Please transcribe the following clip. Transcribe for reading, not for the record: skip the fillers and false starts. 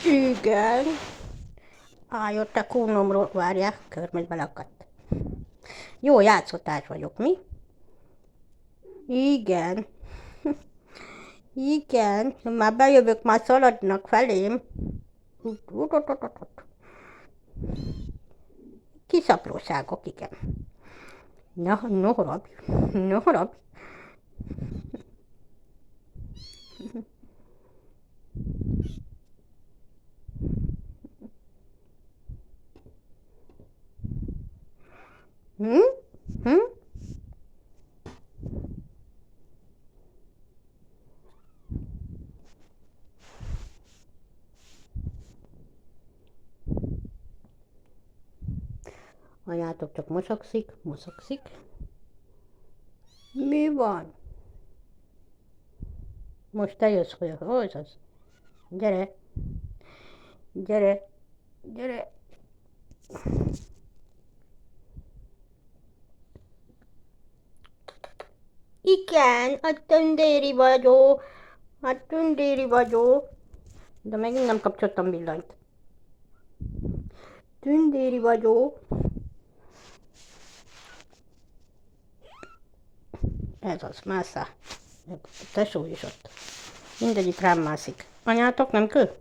Igen. Jött a kúnomról, várják, körmöt belakadt. Jó játszótárs vagyok, mi? Igen. Igen, már bejövök, már szaladnak felém. Kiszapróságok, igen. Na, no harabj, no harabj. Hm? Hm? Anyátok csak mosakszik, mosakszik. Mi van? Most te jössz, hogy az. Gyere, gyere, gyere. Igen, a tündéri vagyok. A tündéri vagyok. De megint nem kapcsoltam villanyt. Tündéri vagyok. Ez az, másszál. A tesó is ott. Mindegyik rám mászik. Anyátok nem kő?